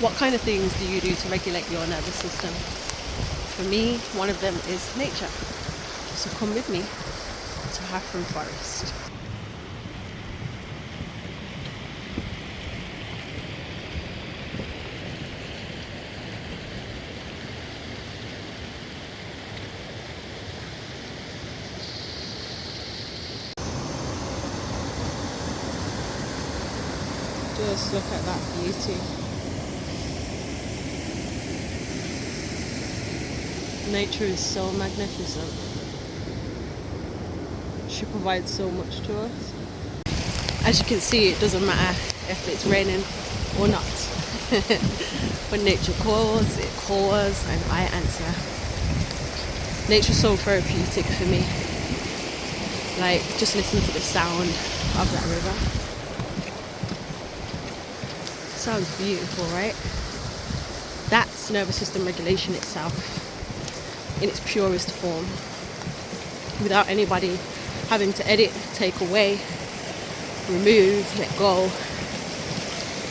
What kind of things do you do to regulate your nervous system? For me, one of them is nature. So come with me to Haffron Forest. Just look at that beauty. Nature is so magnificent. She provides so much to us. As you can see, it doesn't matter if it's raining or not. When nature calls, it calls and I answer. Nature's so therapeutic for me. Like, just listen to the sound of that river. Sounds beautiful, right? That's nervous system regulation itself in its purest form, without anybody having to edit, take away, remove, let go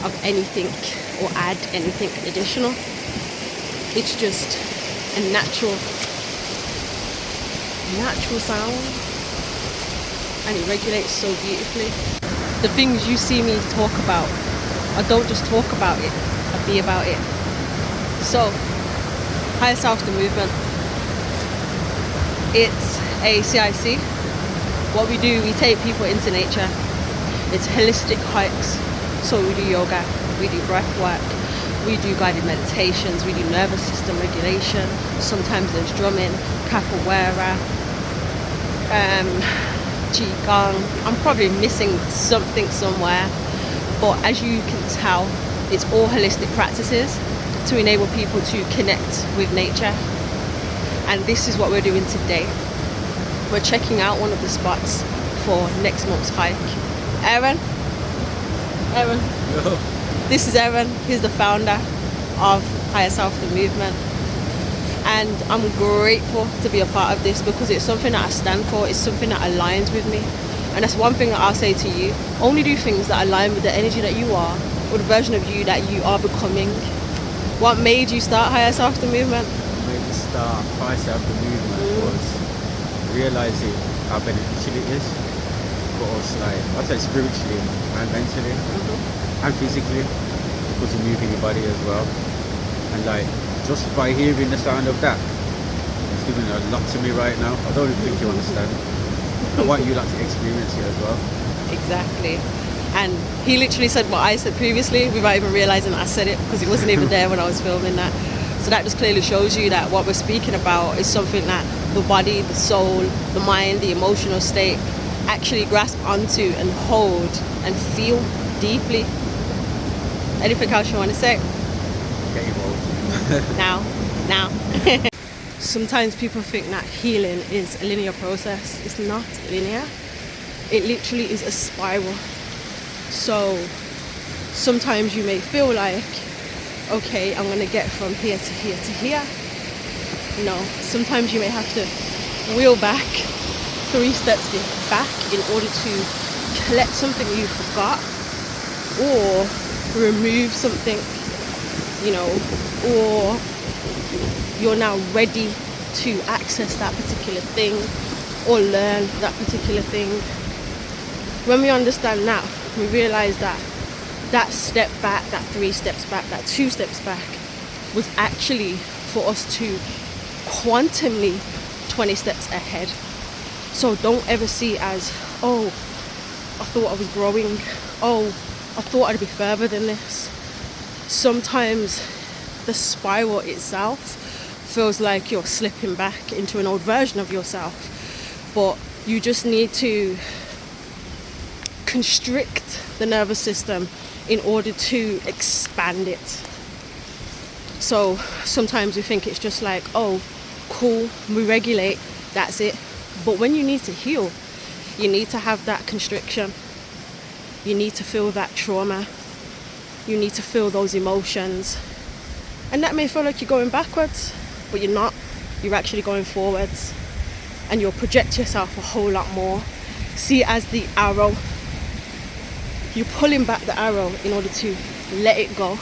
of anything or add anything additional. It's just a natural sound, and it regulates so beautifully. The things you see me talk about, I don't just talk about it, I be about it. So, Higher Self, the movement. It's a CIC. What we do, we take people into nature. It's holistic hikes. So we do yoga, we do breath work, we do guided meditations, we do nervous system regulation. Sometimes there's drumming, capoeira, qigong. I'm probably missing something somewhere, but as you can tell, it's all holistic practices to enable people to connect with nature. And this is what we're doing today. We're checking out one of the spots for next month's hike. Aaron? Yo. This is Aaron. He's the founder of Higher Self, the movement. And I'm grateful to be a part of this because it's something that I stand for. It's something that aligns with me. And that's one thing that I'll say to you. Only do things that align with the energy that you are, or the version of you that you are becoming. What made you start Higher Self, the movement? Made me start Higher Self, the movement was realizing how beneficial it is for us, like I'd say spiritually and mentally and physically, because you move in your body as well. And like just by hearing the sound of that, it's doing a lot to me right now. I don't even think you understand. I want you like to experience it as well. Exactly. And he literally said what I said previously without even realizing I said it, because it wasn't even there when I was filming that. So that just clearly shows you that what we're speaking about is something that the body, the soul, the mind, the emotional state actually grasp onto and hold and feel deeply. Anything else you want to say? Get involved. Now. Sometimes people think that healing is a linear process. It's not linear. It literally is a spiral. So sometimes you may feel like, okay, I'm going to get from here to here to here. No, sometimes you may have to wheel back 3 steps back in order to collect something you forgot or remove something, or you're now ready to access that particular thing or learn that particular thing. When we understand that, we realize that step back, that 3 steps back, that 2 steps back was actually for us to quantumly 20 steps ahead. So don't ever see it as, oh, I thought I was growing. Oh, I thought I'd be further than this. Sometimes the spiral itself feels like you're slipping back into an old version of yourself. But you just need to constrict the nervous system in order to expand it. So sometimes we think it's just like, oh, cool, we regulate, that's it. But when you need to heal, you need to have that constriction. You need to feel that trauma. You need to feel those emotions. And that may feel like you're going backwards, but you're not. You're actually going forwards. And you'll project yourself a whole lot more. See it as the arrow. You're pulling back the arrow in order to let it go.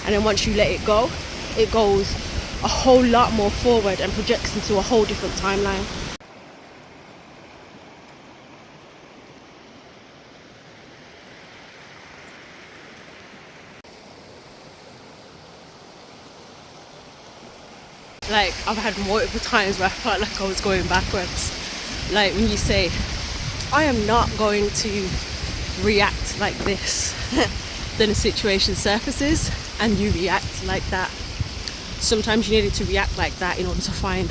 And then once you let it go, it goes a whole lot more forward and projects into a whole different timeline. Like, I've had multiple times where I felt like I was going backwards. Like when you say, I am not going to react like this. Then a situation surfaces and you react like that. Sometimes you needed to react like that in order to find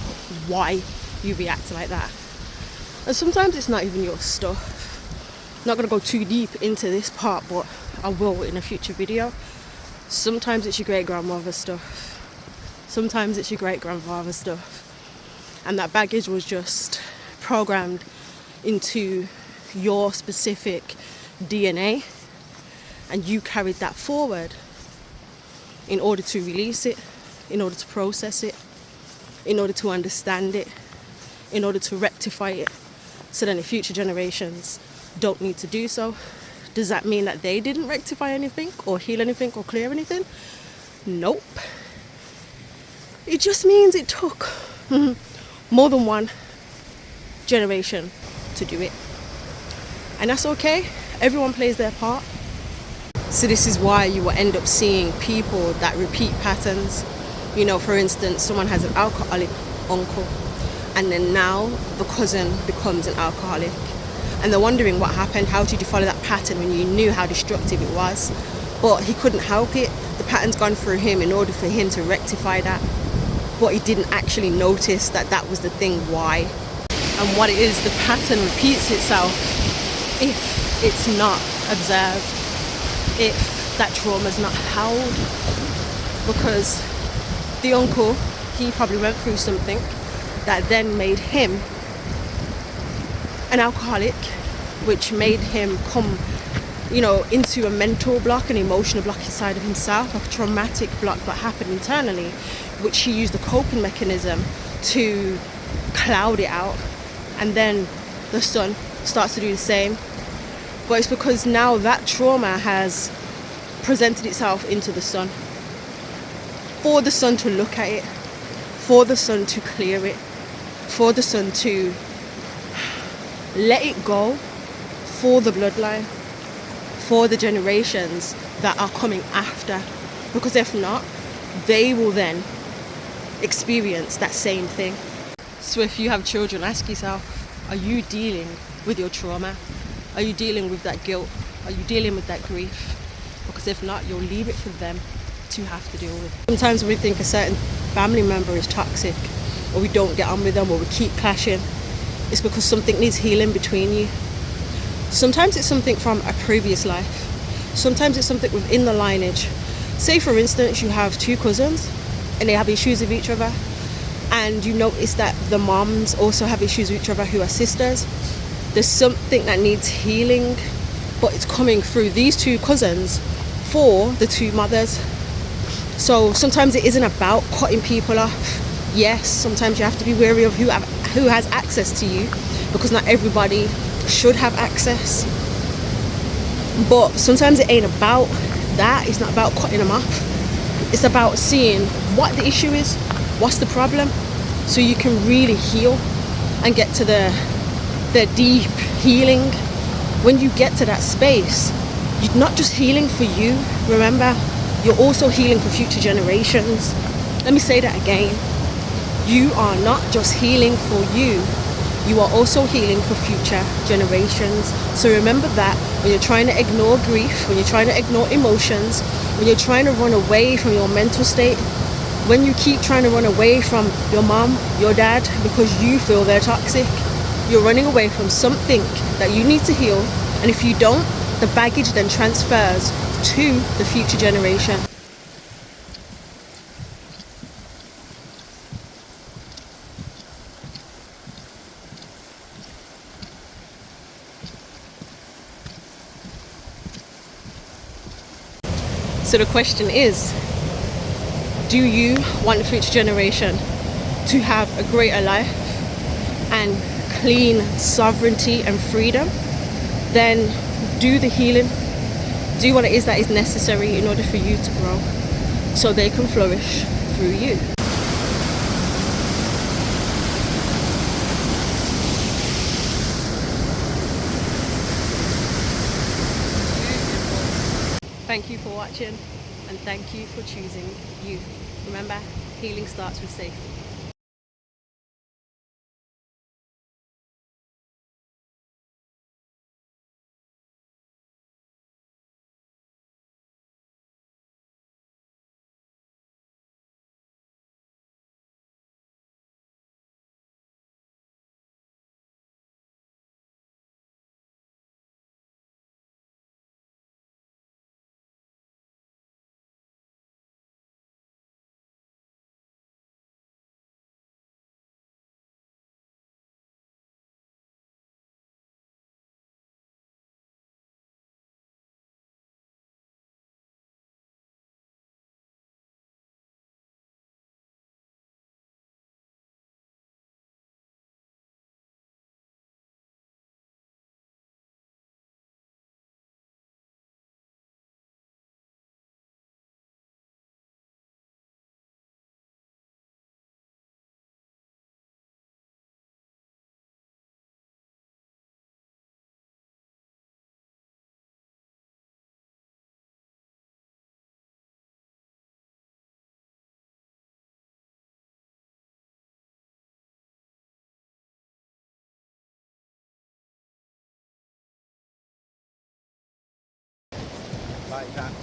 why you react like that. And sometimes it's not even your stuff. I'm not going to go too deep into this part, but I will in a future video. Sometimes it's your great-grandmother's stuff. Sometimes it's your great-grandfather's stuff. And that baggage was just programmed into your specific DNA. And you carried that forward in order to release it, in order to process it, in order to understand it, in order to rectify it, so then the future generations don't need to do so. Does that mean that they didn't rectify anything or heal anything or clear anything? Nope. It just means it took more than one generation to do it. And that's okay. Everyone plays their part. So this is why you will end up seeing people that repeat patterns. You know, for instance, someone has an alcoholic uncle, and then now the cousin becomes an alcoholic. And they're wondering what happened. How did you follow that pattern when you knew how destructive it was? But he couldn't help it. The pattern's gone through him in order for him to rectify that. But he didn't actually notice that that was the thing why. And what it is, the pattern repeats itself if it's not observed, if that trauma is not held. Because the uncle, he probably went through something that then made him an alcoholic, which made him come, you know, into a mental block, an emotional block inside of himself, a traumatic block that happened internally, which he used a coping mechanism to cloud it out. And then the son starts to do the same. But it's because now that trauma has presented itself into the son, for the son to look at it, for the son to clear it, for the son to let it go, for the bloodline, for the generations that are coming after. Because if not, they will then experience that same thing. So if you have children, ask yourself, are you dealing with your trauma? Are you dealing with that guilt? Are you dealing with that grief? Because if not, you'll leave it for them to have to deal with. Sometimes when we think a certain family member is toxic, or we don't get on with them, or we keep clashing, it's because something needs healing between you. Sometimes it's something from a previous life. Sometimes it's something within the lineage. Say for instance, you have two cousins and they have issues with each other, and you notice that the moms also have issues with each other who are sisters. There's something that needs healing, but it's coming through these two cousins for the two mothers. So sometimes it isn't about cutting people off. Yes, sometimes you have to be wary of who has access to you, because not everybody should have access. But sometimes it ain't about that. It's not about cutting them off. It's about seeing what the issue is, what's the problem, so you can really heal and get to the deep healing. When you get to that space, you're not just healing for you, remember, you're also healing for future generations. Let me say that again. You are not just healing for you, you are also healing for future generations. So remember that when you're trying to ignore grief, when you're trying to ignore emotions, when you're trying to run away from your mental state, when you keep trying to run away from your mom, your dad, because you feel they're toxic, you're running away from something that you need to heal. And if you don't, the baggage then transfers to the future generation. So the question is, do you want the future generation to have a greater life and clean sovereignty and freedom? Then do the healing. Do what it is that is necessary in order for you to grow. so they can flourish through you. Thank you for watching, and thank you for choosing you. Remember, healing starts with safety. Like that.